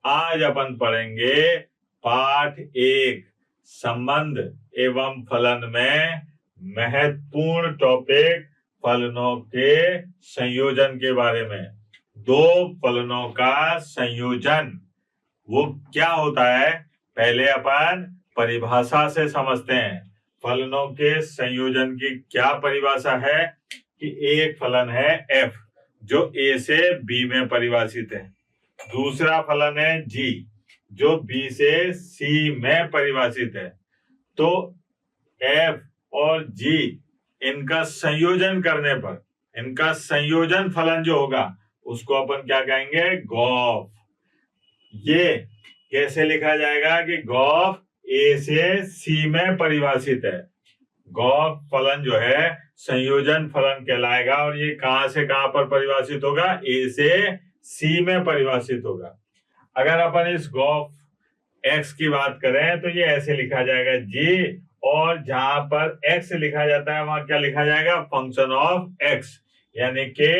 आज अपन पढ़ेंगे पाठ 1 संबंध एवं फलन में महत्वपूर्ण टॉपिक फलनों के संयोजन के बारे में। दो फलनों का संयोजन वो क्या होता है, पहले अपन परिभाषा से समझते हैं। फलनों के संयोजन की क्या परिभाषा है कि एक फलन है f जो a से b में परिभाषित है, दूसरा फलन है g जो b से c में परिभाषित है। तो f और g इनका संयोजन करने पर इनका संयोजन फलन जो होगा उसको अपन क्या कहेंगे, गॉफ। ये कैसे लिखा जाएगा कि गॉफ a से c में परिभाषित है। गॉफ फलन जो है संयोजन फलन कहलाएगा और ये कहां से कहां पर परिभाषित होगा, a से c में परिभाषित होगा। अगर अपन इस गॉफ x की बात करें तो ये ऐसे लिखा जाएगा g, और जहां पर x लिखा जाता है वहां क्या लिखा जाएगा, फंक्शन ऑफ x। यानी कि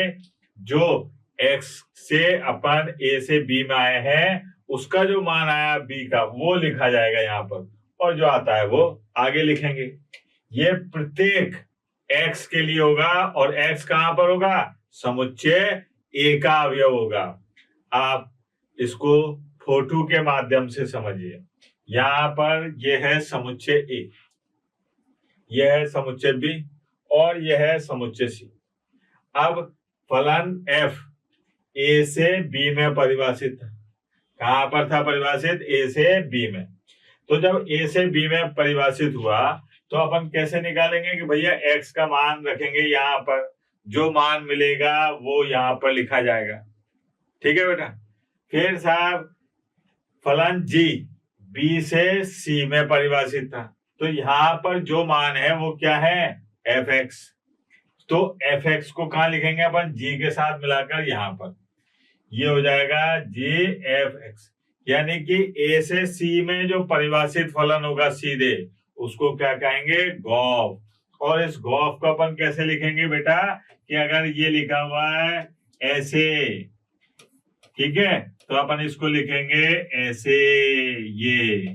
जो x से अपन a से b में आए हैं उसका जो मान आया b का वो लिखा जाएगा यहाँ पर, और जो आता है वो आगे लिखेंगे। ये प्रत्येक x के लिए होगा और x कहां पर होगा, समुच्चय a का अवयव होगा। आप इसको फोटो के माध्यम से समझिए। यहाँ पर यह है समुच्चय a, यह है समुच्चय b और यह है समुच्चय c। अब फलन f a से b में परिभाषित था। कहां पर था परिभाषित, a से b में। तो जब a से b में परिभाषित हुआ तो अपन कैसे निकालेंगे कि भैया x का मान रखेंगे यहाँ पर, जो मान मिलेगा वो यहाँ पर लिखा जाएगा। ठीक है बेटा। फिर साहब फलन g b से c में परिभाषित था, तो यहाँ पर जो मान है वो क्या है, fx। तो fx को कहाँ लिखेंगे अपन, g के साथ मिलाकर यहाँ पर, ये हो जाएगा gfx। यानी कि a से c में जो परिभाषित फलन होगा सीधे उसको क्या कहेंगे, गॉफ। और इस गॉफ को अपन कैसे लिखेंगे बेटा, कि अगर ये लिखा हुआ है ऐसे, ठीक है, तो अपन इसको लिखेंगे ऐसे, ये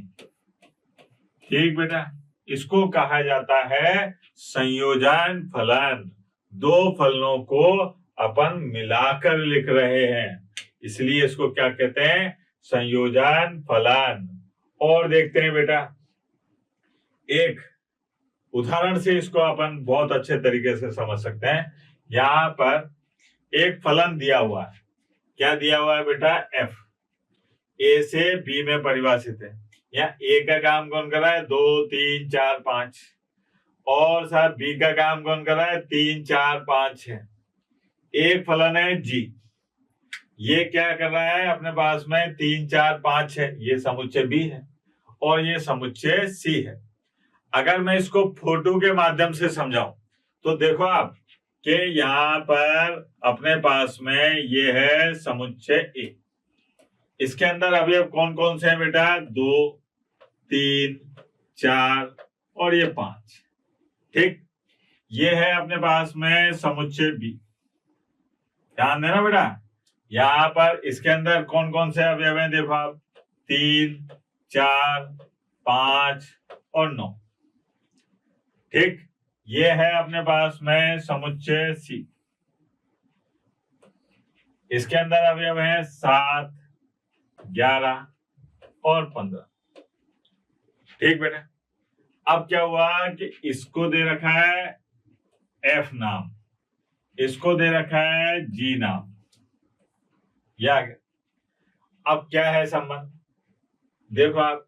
ठीक बेटा। इसको कहा जाता है संयोजन फलन। दो फलनों को अपन मिलाकर लिख रहे हैं, इसलिए इसको क्या कहते हैं, संयोजन फलन। और देखते हैं बेटा, एक उदाहरण से इसको अपन बहुत अच्छे तरीके से समझ सकते हैं। यहाँ पर एक फलन दिया हुआ है, क्या दिया हुआ है बेटा, f। a से b में परिभाषित है। यहाँ a का काम कौन कर रहा है, 2 3 4 5, और साथ b का काम कौन कर रहा है, 3 4 5 6। एक फलन है g, ये क्या कर रहा है अपने पास में 3 4 5 6, ये समुच्चय b है और ये समुच्चय c है। अगर मैं इसको फोटो के माध्यम से समझाऊं तो देखो आप कि यहाँ पर अपने पास में ये है समुच्चय a। इसके अंदर अवयव कौन कौन से हैं बेटा, 2 3 4 और ये 5। ठीक, ये है अपने पास में समुच्चय b। ध्यान देना बेटा, यहाँ पर इसके अंदर कौन कौन से अवयव हैं, देखो आप, 3 4 5 और 9। ठीक, ये है अपने पास में समुच्चय C। इसके अंदर अवयव है 7 11 और 15। ठीक बेटा। अब क्या हुआ कि इसको दे रखा है F नाम, इसको दे रखा है G नाम, ये आ गया। अब क्या है संबंध, देखो आप,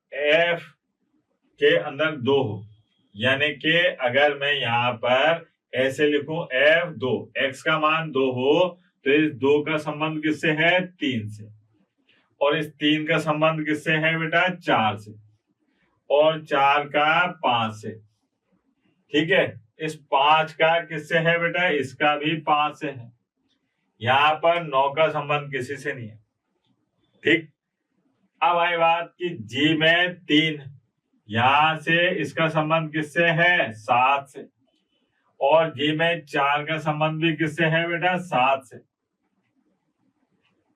F के अंदर 2 हो, यानी कि अगर मैं यहाँ पर ऐसे लिखूं f2, x का मान 2 हो तो इस 2 का संबंध किससे है, 3 से, और इस 3 का संबंध किससे है बेटा, 4 से, और 4 का 5 से। ठीक है, इस 5 का किससे है बेटा, इसका भी 5 से है। यहाँ पर 9 का संबंध किसी से नहीं है। ठीक, अब आई बात कि जी में 3, यहां से इसका संबंध किससे है, 7 से, और जी में 4 का संबंध भी किससे है बेटा, 7 से।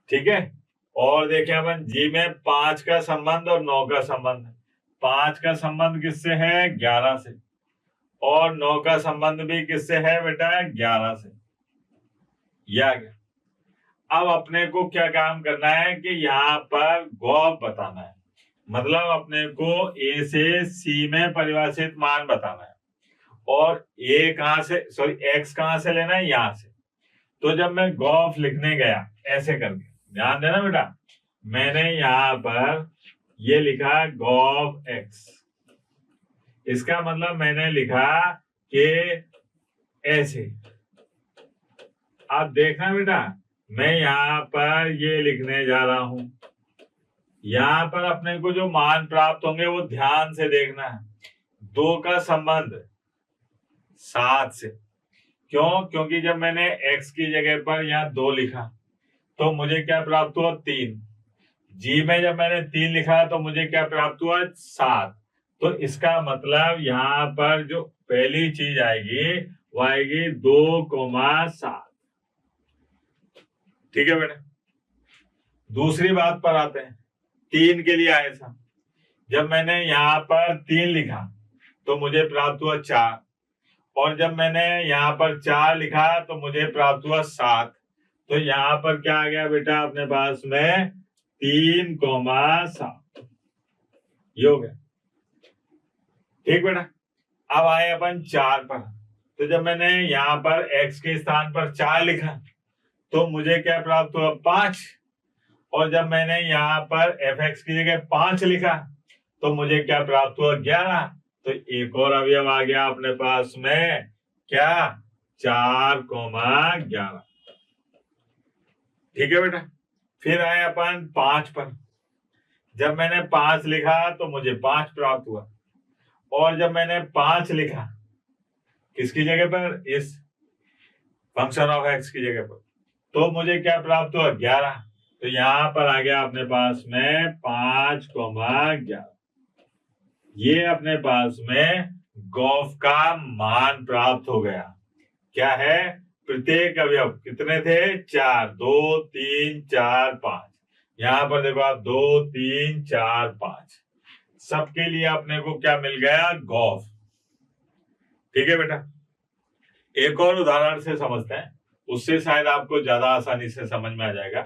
ठीक है, और देखें अपन जी में 5 का संबंध और 9 का संबंध। 5 का संबंध किससे है? 11 से। और 9 का संबंध भी किससे है बेटा? 11 से। ये आ गया। अब अपने को क्या काम करना है कि यहाँ पर गौफ बताना है, मतलब अपने को ए से सी में परिभाषित मान बताना है। और ए कहां से, सॉरी एक्स कहां से लेना है? यहां से। तो जब मैं गौफ लिखने गया ऐसे करके, ध्यान देना बेटा, मैंने यहां पर ये लिखा गौफ एक्स, इसका मतलब मैंने लिखा कि ऐसे। आप देखना बेटा, मैं यहां पर ये लिखने जा रहा हूं, यहां पर अपने को जो मान प्राप्त होंगे वो ध्यान से देखना है। 2 का संबंध 7 से। क्यों? क्योंकि जब मैंने x की जगह पर यहाँ 2 लिखा तो मुझे क्या प्राप्त हुआ? 3। जी में जब मैंने 3 लिखा तो मुझे क्या प्राप्त हुआ? 7। तो इसका मतलब यहाँ पर जो पहली चीज आएगी वो आएगी 2,7। ठीक है बेटा। दूसरी बात पर आते हैं, 3 के लिए आए था। जब मैंने यहाँ पर 3 लिखा तो मुझे प्राप्त हुआ 4, और जब मैंने यहाँ पर 4 लिखा तो मुझे प्राप्त हुआ 7। तो यहाँ पर क्या आ गया बेटा अपने पास में? 3,7। ये हो गया। ठीक बेटा। अब आए अपन 4 पर। तो जब मैंने यहाँ पर x के स्थान पर 4 लिखा तो मुझे क्या प्राप्त हुआ? 5। और जब मैंने यहाँ पर fx की जगह 5 लिखा तो मुझे क्या प्राप्त हुआ? 11। तो एक और अवयव आ गया अपने पास में, क्या? 4,11। ठीक है बेटा। फिर आए अपन 5 पर। जब मैंने 5 लिखा तो मुझे 5 प्राप्त हुआ, और जब मैंने 5 लिखा किसकी जगह पर? इस फंक्शन ऑफ एक्स की जगह पर, तो मुझे क्या प्राप्त हुआ? 11। तो यहां पर आ गया अपने पास में 5,11। ये अपने पास में गौफ का मान प्राप्त हो गया। क्या है? प्रत्येक अवयव कितने थे? 4। 2, 3, 4, 5। यहां पर देखो आप 2, 3, 4, 5, सबके लिए अपने को क्या मिल गया? गौफ। ठीक है बेटा। एक और उदाहरण से समझते हैं, उससे शायद आपको ज्यादा आसानी से समझ में आ जाएगा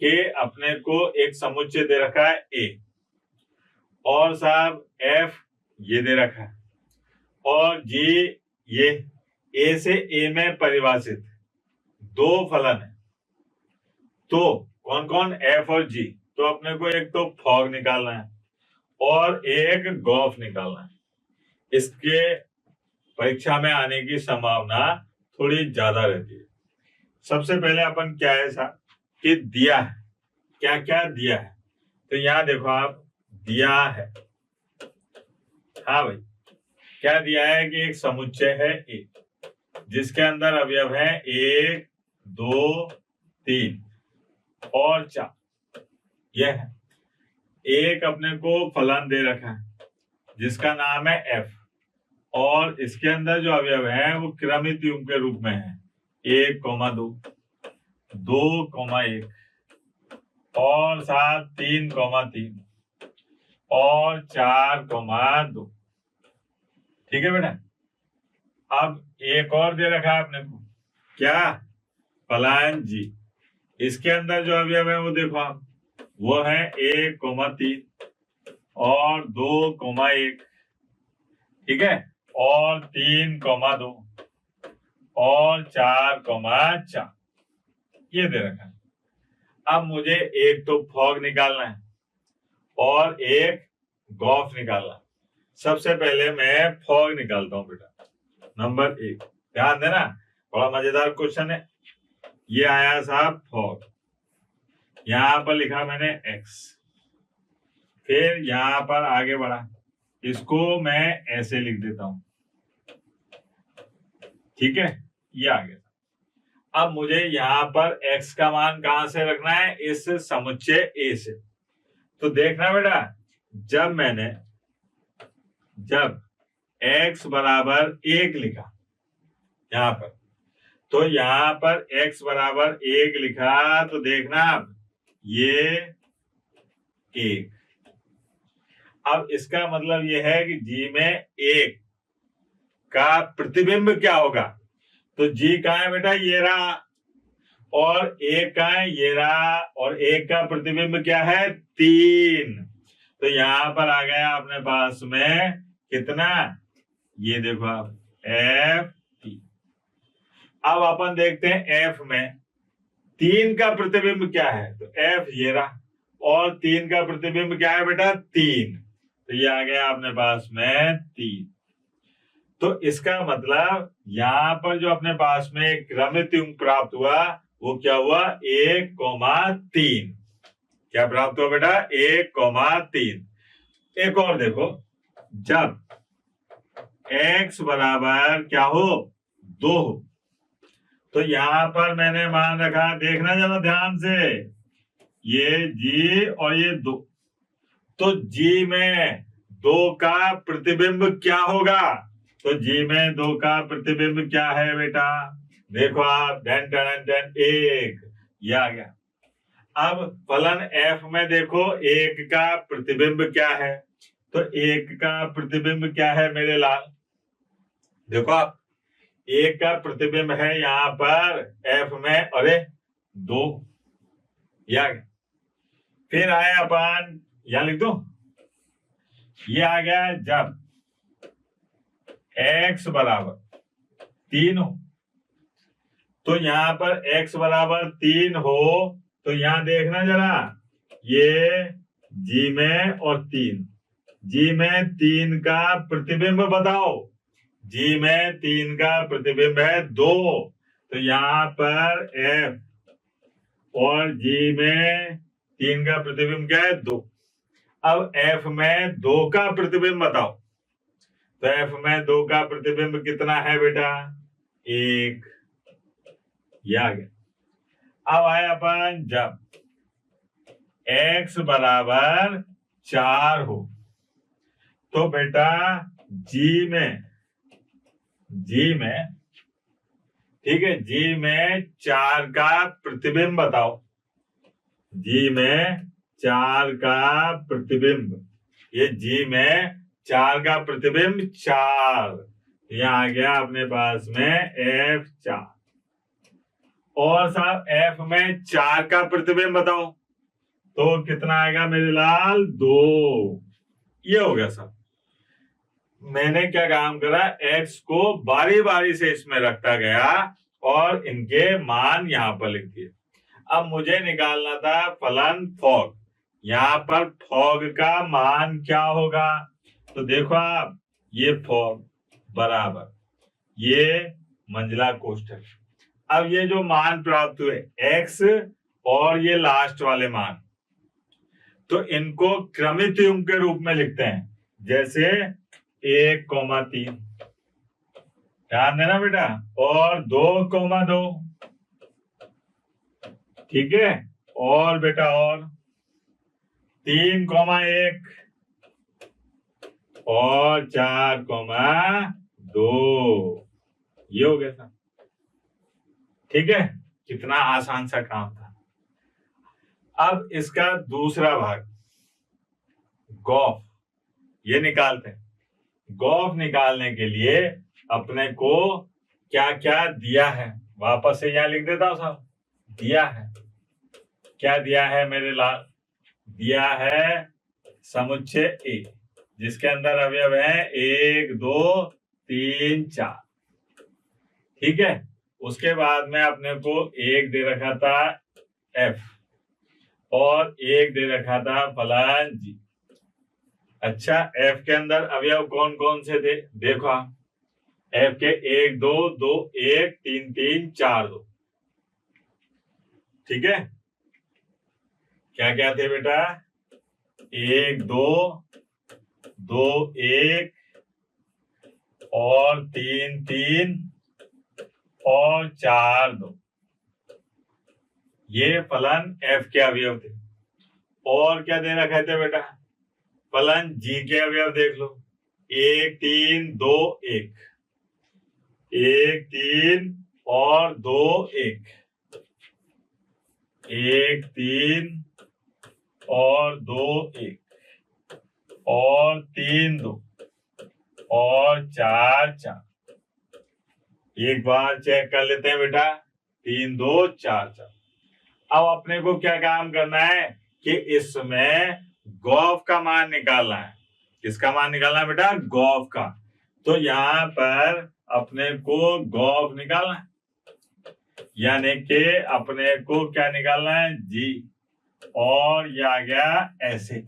कि अपने को एक समुच्चय दे रखा है ए, और साहब एफ ये दे रखा है, और जी ये ए से ए में परिभाषित 2 फलन है। तो कौन कौन? एफ और जी। तो अपने को एक तो फॉग निकालना है और एक गौफ निकालना है। इसके परीक्षा में आने की संभावना थोड़ी ज्यादा रहती है। सबसे पहले अपन क्या है साहब कि दिया है, क्या क्या दिया है? तो यहाँ देखो आप, दिया है, हाँ भाई, क्या दिया है कि एक समुच्चय है ए जिसके अंदर अवयव है 1, 2, 3 और 4। यह है। एक अपने को फलन दे रखा है जिसका नाम है एफ, और इसके अंदर जो अवयव है वो क्रमित युग्म के रूप में है 1,2, 2,1 और साथ 3,3 और 4,2। ठीक है बेटा। अब एक और दे रखा है अपने को, क्या? फलन जी। इसके अंदर जो अवयव है वो देखो आप, वो है 1,3 और 2,1, ठीक है, और 3,2 और 4,4 ये दे रखा है। अब मुझे एक तो फॉग निकालना है और एक गौफ निकालना है। सबसे पहले मैं फॉग निकालता हूं बेटा। नंबर 1, ध्यान देना, बड़ा मजेदार क्वेश्चन है। ये आया साहब फॉग, यहां पर लिखा मैंने x, फिर यहां पर आगे बढ़ा, इसको मैं ऐसे लिख देता हूं। ठीक है, ये आ गया। अब मुझे यहाँ पर x का मान कहां से रखना है? इस समुच्चय a से। तो देखना बेटा, जब x बराबर 1 लिखा यहां पर, तो यहां पर x बराबर 1 लिखा, तो देखना आप ये एक। अब इसका मतलब ये है कि जी में एक का प्रतिबिंब क्या होगा। तो जी कहाँ है बेटा, ये रहा, और एक कहाँ है, ये रहा, और एक का प्रतिबिंब क्या है, 3। तो यहां पर आ गया अपने पास में कितना, ये देखो आप, एफ। अब अपन देखते हैं एफ में 3 का प्रतिबिंब क्या है। तो एफ ये रहा, और 3 का प्रतिबिंब क्या है बेटा, 3। तो ये आ गया अपने पास में 3। तो इसका मतलब यहां पर जो अपने पास में एक क्रमित युग्म प्राप्त हुआ वो क्या हुआ, 1,3। क्या प्राप्त हुआ बेटा, 1,3। एक और देखो, जब x बराबर क्या हो, 2 हो, तो यहां पर मैंने मान रखा, देखना जरा ध्यान से, ये g और ये 2। तो g में 2 का प्रतिबिंब क्या होगा। तो g में 2 का प्रतिबिंब क्या है बेटा, देखो आप, डन डन डन, 1। ये आ गया। अब फलन f में देखो 1 का प्रतिबिंब क्या है। तो 1 का प्रतिबिंब क्या है मेरे लाल, देखो आप, 1 का प्रतिबिंब है यहां पर f में, अरे 2। ये आ गया। फिर आए अपन, यहां लिख दो, ये आ गया जब x बराबर 3 हो। तो यहां पर x बराबर 3 हो, तो यहां देखना जरा, ये g में और 3, g में 3 का प्रतिबिंब बताओ। g में 3 का प्रतिबिंब है 2। तो यहां पर f और g में 3 का प्रतिबिंब क्या है, 2। अब f में 2 का प्रतिबिंब बताओ। तो f में 2 का प्रतिबिंब कितना है बेटा, 1। ये आ गया। अब आया अपन जब x बराबर 4 हो, तो बेटा g में ठीक है, g में 4 का प्रतिबिंब बताओ। g में 4 का प्रतिबिंब, ये g में 4 का प्रतिबिंब 4। यहाँ आ गया अपने पास में f4। और साहब f में 4 का प्रतिबिंब बताओ, तो कितना आएगा मेरे लाल, 2। ये हो गया साहब। मैंने क्या काम करा, x को बारी बारी से इसमें रखता गया और इनके मान यहां पर लिख दिए। अब मुझे निकालना था फलन फॉग। यहाँ पर फॉग का मान क्या होगा। तो देखो आप, ये फॉग बराबर ये मंजिला कोष्ठक। अब ये जो मान प्राप्त हुए x और ये लास्ट वाले मान, तो इनको क्रमित युग्म के रूप में लिखते हैं, जैसे 1,3, ध्यान देना बेटा, और 2,2, ठीक है, और बेटा और 3,1 और 4,2। ये हो गया था, ठीक है। कितना आसान सा काम था। अब इसका दूसरा भाग गॉफ, ये निकालते हैं। गॉफ निकालने के लिए अपने को क्या क्या दिया है, वापस से यहां लिख देता हूं साहब। दिया है, क्या दिया है मेरे लाल, दिया है समुच्चय ए, जिसके अंदर अवयव है 1 2 3 4, ठीक है। उसके बाद में अपने को एक दे रखा था एफ और एक दे रखा था फलन जी। अच्छा, एफ के अंदर अवयव कौन कौन से थे, देखो आप, एफ के 1 2 2 1 3 3 4 2, ठीक है। क्या क्या थे बेटा, 1 2 2 1 और 3 3 और 4 2, ये फलन एफ के अवयव थे। और क्या दे रखा थे बेटा, फलन जी के अवयव देख लो, 1 3 2 1, 1 3 और 2 1, 1 3 और 2 1 और 3 2 और 4 4। एक बार चेक कर लेते हैं बेटा, 3 2 4 4। अब अपने को क्या काम करना है कि इसमें गॉफ का मान निकालना है। किसका मान निकालना है बेटा? गॉफ का। तो यहाँ पर अपने को गॉफ निकालना है, यानी कि अपने को क्या निकालना है? जी। और ये आ गया ऐसे।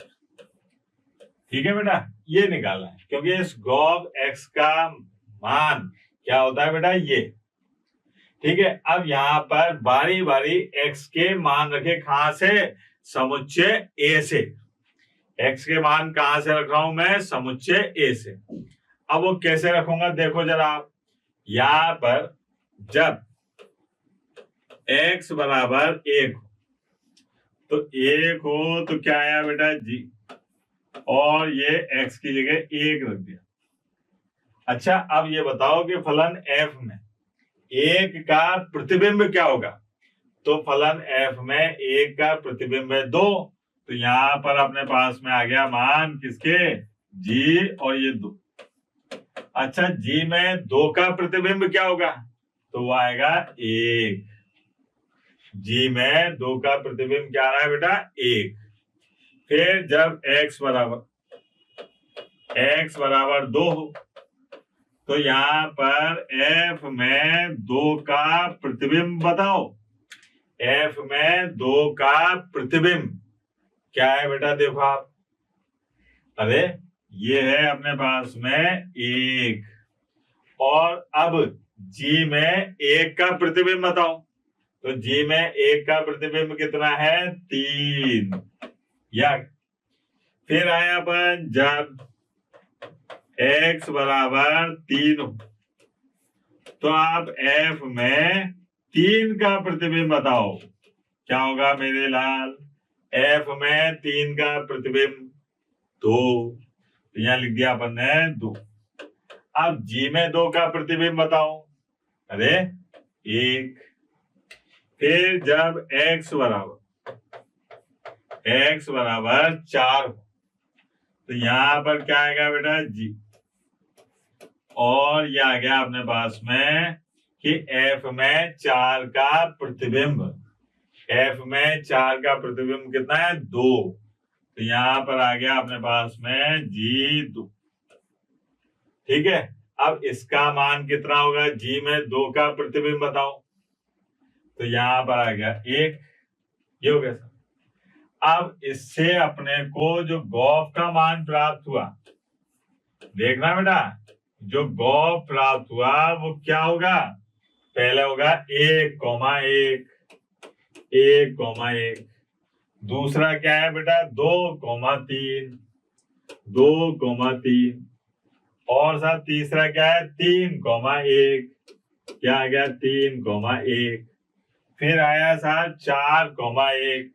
ठीक है बेटा, ये निकालना है, क्योंकि इस गॉफ एक्स का मान क्या होता है बेटा? ये। ठीक है, अब यहाँ पर बारी बारी एक्स के मान रखे। कहां से? समुच्चय ए से। एक्स के मान कहां से रख रहा हूं मैं? समुच्चय ए से। अब वो कैसे रखूंगा देखो जरा आप। यहां पर जब x बराबर 1 हो तो 1 हो तो क्या आया बेटा? जी। और ये x की जगह 1 रख दिया। अच्छा, अब ये बताओ कि फलन f में 1 का प्रतिबिंब क्या होगा? तो फलन f में 1 का प्रतिबिंब है 2, तो यहां पर अपने पास में आ गया मान किसके? g और ये 2। अच्छा, g में 2 का प्रतिबिंब क्या होगा? तो वो आएगा 1। g में 2 का प्रतिबिंब क्या आ रहा है बेटा? 1। फिर जब x बराबर 2 हो तो यहां पर f में 2 का प्रतिबिंब बताओ। f में 2 का प्रतिबिंब क्या है बेटा? देखो आप, अरे ये है अपने पास में 1, और अब g में 1 का प्रतिबिंब बताओ। तो g में 1 का प्रतिबिंब कितना है? 3। या फिर आया अपन जब x बराबर 3 हो तो आप f में 3 का प्रतिबिंब बताओ। क्या होगा मेरे लाल? f में 3 का प्रतिबिंब 2, तो यहां लिख दिया अपन ने 2। अब g में 2 का प्रतिबिंब बताओ। अरे 1। फिर जब x बराबर 4 हो तो यहां पर क्या आएगा बेटा? g। और ये आ गया अपने पास में कि f में 4 का प्रतिबिंब। f में 4 का प्रतिबिंब कितना है? 2, तो यहां पर आ गया अपने पास में g 2। ठीक है, अब इसका मान कितना होगा? g में 2 का प्रतिबिंब बताओ। तो यहां पर आ गया 1। ये हो गया सर। अब इससे अपने को जो गॉफ का मान प्राप्त हुआ, देखना बेटा, जो गॉफ प्राप्त हुआ वो क्या होगा? पहले होगा 1,1 1,1। दूसरा क्या है बेटा? 2,3 2,3। और साथ तीसरा क्या है? 3,1। क्या आ गया? 3,1। फिर आया साहब 4,1,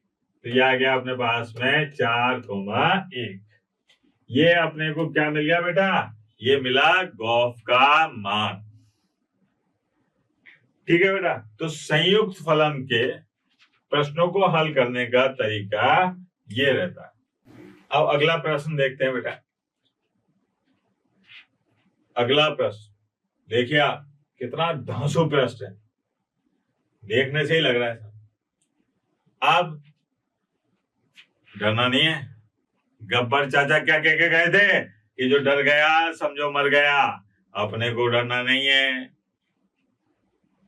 तो ये आ गया अपने पास में 4,1। ये अपने को क्या मिल गया बेटा? ये मिला गॉफ का मान। ठीक है बेटा, तो संयुक्त फलन के प्रश्नों को हल करने का तरीका ये रहता है। अब अगला प्रश्न देखते हैं बेटा। अगला प्रश्न देखिए आप, कितना धांसू प्रश्न है, देखने से ही लग रहा है। अब डरना नहीं है। गब्बर चाचा क्या कह के गए थे कि जो डर गया समझो मर गया। अपने को डरना नहीं है।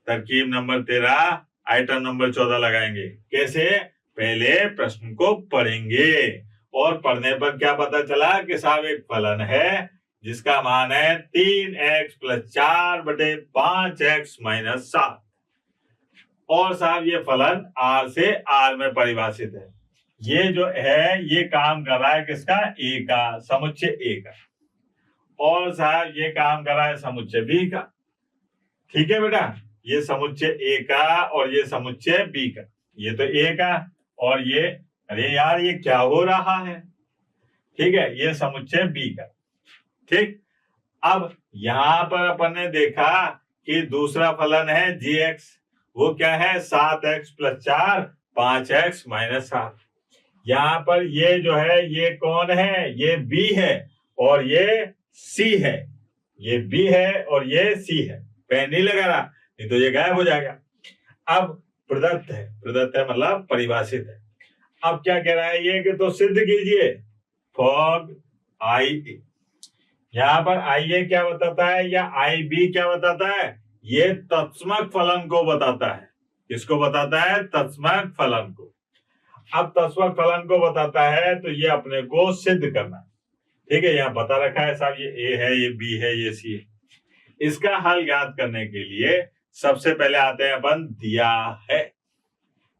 तरकीब नंबर 13 आइटम नंबर 14 लगाएंगे। कैसे? पहले प्रश्न को पढ़ेंगे और पढ़ने पर क्या पता चला कि साहब एक फलन है जिसका मान है 3x + 4 बटे 5x - 7, और साहब ये फलन r से r में परिभाषित है। ये जो है ये काम कर रहा है किसका? a का, समुच्चय a का, और साहब ये काम कर रहा है समुच्चय b का। ठीक है बेटा, ये समुच्चय a का और ये समुच्चय b का। ये तो a का और ये, अरे यार ये क्या हो रहा है? ठीक है, ये समुच्चय b का। ठीक, अब यहां पर अपन ने देखा कि दूसरा फलन है gx, वो क्या है? 7x + 4 5x - 7। यहाँ पर ये जो है ये कौन है, ये बी है और ये सी है, ये बी है और ये सी है। पेन नहीं लगा रहा, नहीं तो ये गायब हो जाएगा। अब प्रदत्त है मतलब परिभाषित है। अब क्या कह रहा है ये कि तो सिद्ध कीजिए फॉग आई ए। यहाँ पर आई ए क्या बताता है या आई बी क्या बताता है, ये तत्समक फलन को बताता है। किसको बताता है, तत्समक फलन को। अब तत्समक फलन को बताता है तो ये अपने को सिद्ध करना है। ठीक है, यहाँ बता रखा है साहब ये ए है, ये बी है, ये सी है। इसका हल ज्ञात करने के लिए सबसे पहले आते हैं अपन दिया है।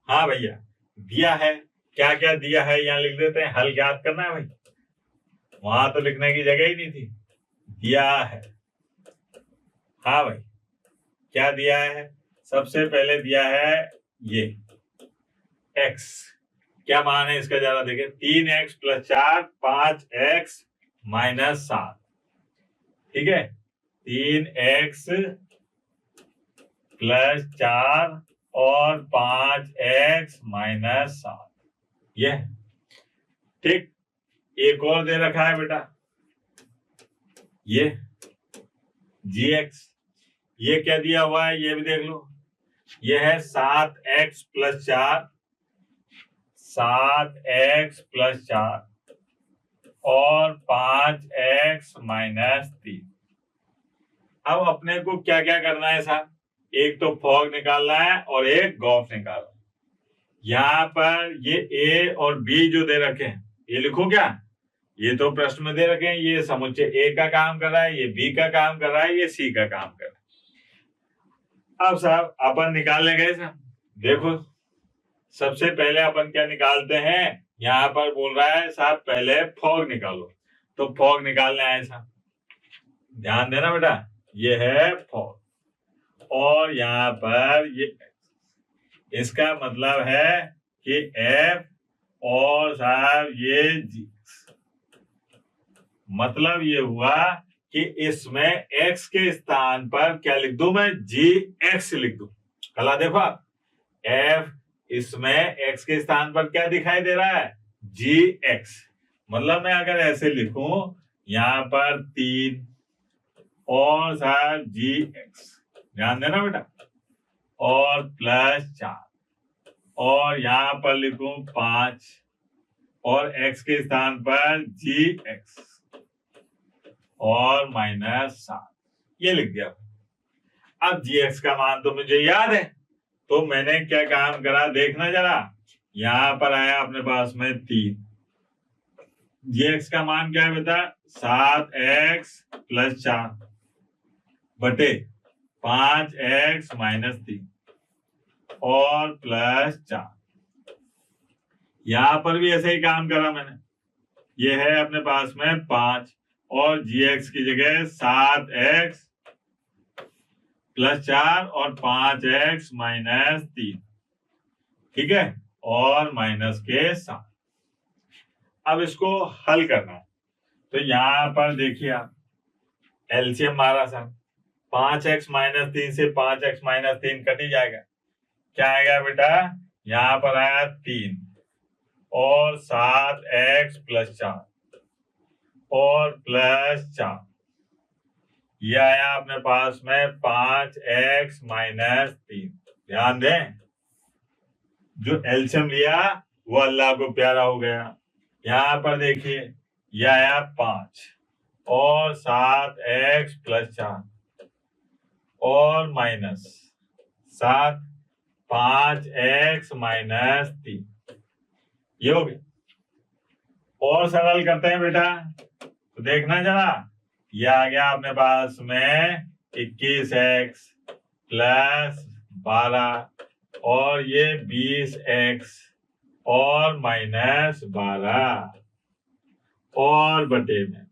हाँ भैया दिया है, क्या क्या दिया है यहाँ लिख देते हैं, हल ज्ञात करना है भाई, वहां तो लिखने की जगह ही नहीं थी। दिया है, हाँ भाई क्या दिया है, सबसे पहले दिया है ये x, क्या मान है इसका जरा देखें, 3x + 4 5x - 7। ठीक है, 3x + 4 और 5x - 7 ये ठीक। एक और दे रखा है बेटा ये gx, ये क्या दिया हुआ है ये भी देख लो, ये है 7x + 4 7x + 4 और 5x - 3। अब अपने को क्या क्या करना है साहब, एक तो फॉग निकालना है और एक गॉफ निकालना है। यहाँ पर ये ए और बी जो दे रखे हैं ये लिखो क्या, ये तो प्रश्न में दे रखे हैं, ये समुच्चय ए का काम कर रहा है, ये बी का काम कर रहा है, ये सी का काम कर रहा है। अब साहब अपन निकालने गए साहब, देखो सबसे पहले अपन क्या निकालते हैं, यहाँ पर बोल रहा है साहब पहले फॉग निकालो, तो फॉग निकालने आए साहब, ध्यान देना बेटा ये है फॉग और यहाँ पर ये, इसका मतलब है कि एफ और साहब ये जी, मतलब ये हुआ कि इसमें x के स्थान पर क्या लिख दूं मैं, जी एक्स लिख दूं। कला देखो आप, f इसमें x के स्थान पर क्या दिखाई दे रहा है, जी एक्स। मतलब मैं अगर ऐसे लिखूं यहाँ पर 3 और साहब जी एक्स, ध्यान देना बेटा, और +4 और यहाँ पर लिखूं 5 और x के स्थान पर जी एक्स और -7 ये लिख दिया। अब gx का मान तो मुझे याद है, तो मैंने क्या काम करा देखना जरा, यहां पर आया अपने पास में 3, gx का मान क्या है बेटा, 7x + 4 बटे 5x - 3 और +4। यहां पर भी ऐसे ही काम करा मैंने, ये है अपने पास में 5 और gx की जगह 7x + 4 और 5x - 3, ठीक है, और माइनस के साथ। अब इसको हल करना है, तो यहां पर देखिए आप एलसीएम मारा साहब, 5x - 3 से 5x - 3 कट ही जाएगा, क्या आएगा बेटा, यहां पर आया 3 और 7x + 4 और +4, ये आया अपने पास में 5x - 3। ध्यान दें जो एलसीएम लिया वो अल्लाह को प्यारा हो गया। यहां पर देखिए ये आया 5 और 7x + 4 और -7 5x - 3, ये हो गया। और सरल करते हैं बेटा, तो देखना जरा, ये आ गया अपने पास में 21x + 12 और ये 20x और -12 और बटे में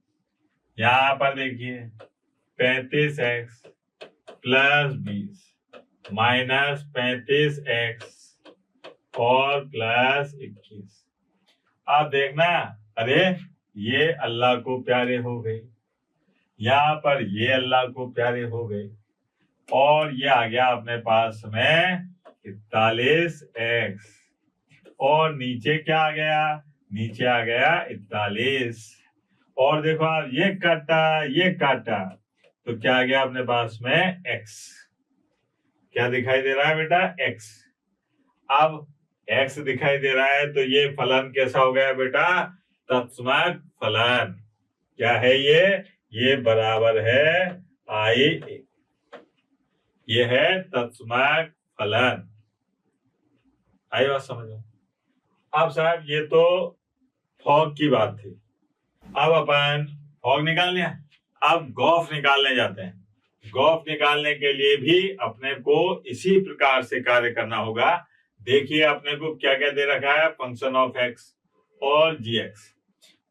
यहां पर देखिए 35x + 20 -35x और +21। आप देखना, अरे ये अल्लाह को प्यारे हो गए, यहाँ पर ये अल्लाह को प्यारे हो गए और ये आ गया अपने पास में 41x और नीचे क्या आ गया, नीचे आ गया 41। और देखो आप ये काटा तो क्या आ गया अपने पास में x। क्या दिखाई दे रहा है बेटा, x। अब x दिखाई दे रहा है तो ये फलन कैसा हो गया बेटा, तत्समक फलन। क्या है ये बराबर है आई, ये है तत्समक फलन। आई बात समझ में। अब साहब ये तो फॉग की बात थी। अब अपन फॉग निकाल लिया, अब गॉफ निकालने जाते हैं। गॉफ निकालने के लिए भी अपने को इसी प्रकार से कार्य करना होगा। देखिए अपने को क्या क्या दे रखा है, फंक्शन ऑफ एक्स और जी एक्स।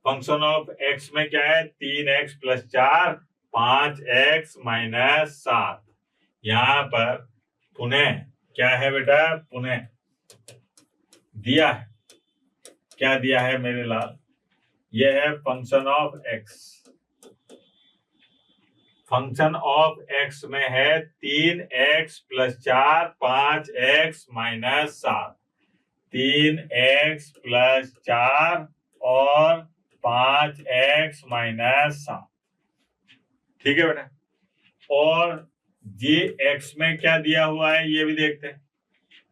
फंक्शन ऑफ एक्स में क्या है, 3x + 4 5x - 7। यहाँ पर पुनः क्या है बेटा, पुनः दिया है, क्या दिया है मेरे लाल, यह है function of x. Function of x में है 3x + 4 5x - 7। 3x + 4 और 5x - 7। ठीक है बेटा। और जी एक्स में क्या दिया हुआ है ये भी देखते हैं।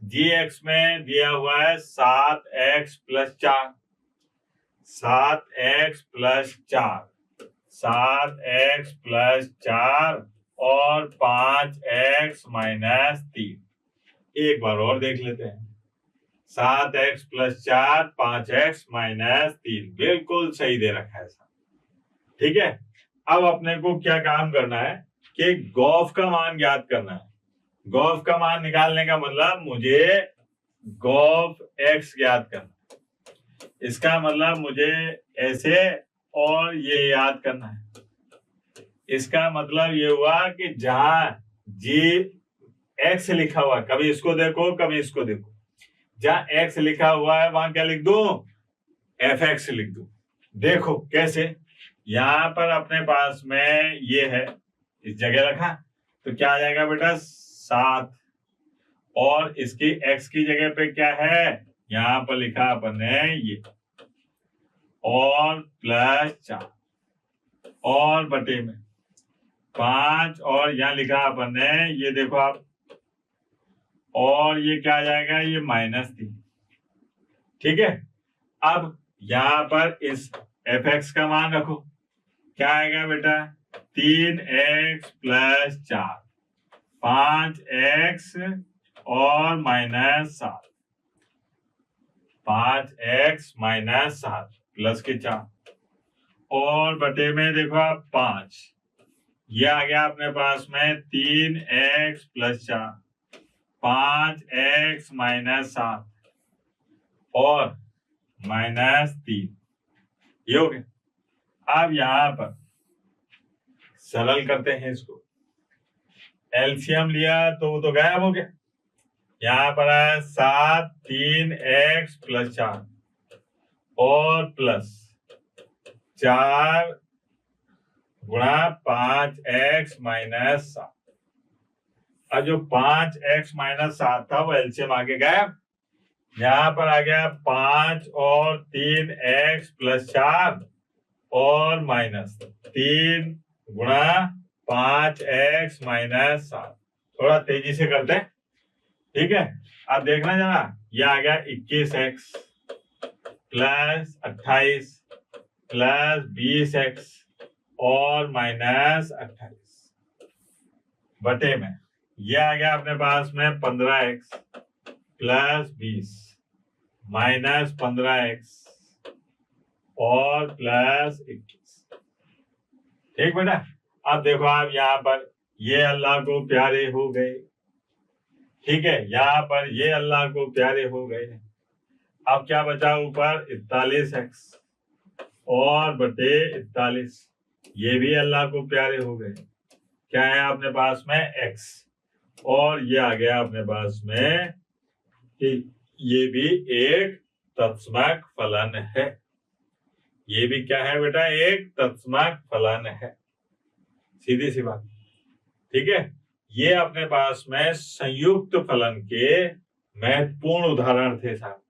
जी एक्स में दिया हुआ है 7x + 4। 7x + 4, 7x + 4 और 5x - 3। एक बार और देख लेते हैं। 7x + 4 5x - 3 बिल्कुल सही दे रखा है सर। ठीक है। अब अपने को क्या काम करना है कि गॉफ का मान ज्ञात करना है। गॉफ का मान निकालने का मतलब मुझे गॉफ एक्स ज्ञात करना। इसका मतलब मुझे ऐसे और ये याद करना है। इसका मतलब ये हुआ कि जहां जी एक्स लिखा हुआ, कभी इसको देखो कभी इसको देखो, जहां एक्स लिखा हुआ है वहां क्या लिख दूं, एफ एक्स लिख दूं। देखो कैसे, यहां पर अपने पास में ये है, इस जगह रखा तो क्या आ जाएगा बेटा 7। और इसकी एक्स की जगह पे क्या है, यहां पर लिखा अपन ने ये, और +4 और बटे में 5 और यहां लिखा अपन ने ये देखो आप, और ये क्या आ जाएगा, ये -3। ठीक है। अब यहां पर इस एफ एक्स का मान रखो, क्या आएगा बेटा 3x + 4 5x और -7, 5x - 7 प्लस के 4 और बटे में देखो आप 5। ये आ गया अपने पास में 3x + 4 5x - 7 और -3। ये हो गया। अब यहां पर सरल करते हैं इसको। एलसीएम लिया तो वो तो गायब हो गया। यहां पर है 7 3x + 4 और प्लस 4 गुणा 5x - 7। अब जो 5x - 7 था वो एलसीएम आगे गायब। यहां पर आ गया 5 और 3x + 4 और -3 गुणा 5x - 7। थोड़ा तेजी से करते हैं। ठीक है। अब देखना जरा, ये आ गया 21x + 28 + 20x और -28 बटे में ये आ गया अपने पास में 15x + 20 -15x और +21। ठीक बेटा। अब देखो आप यहाँ पर ये अल्लाह को प्यारे हो गए। ठीक है, यहाँ पर ये अल्लाह को प्यारे हो गए। अब क्या बचा ऊपर 41x और बटे 41, ये भी अल्लाह को प्यारे हो गए। क्या है अपने पास में x, और ये आ गया अपने पास में कि ये भी एक तत्समक फलन है। ये भी क्या है बेटा, एक तत्समक फलन है। सीधी सी बात। ठीक है। ये अपने पास में संयुक्त फलन के महत्वपूर्ण उदाहरण थे साहब।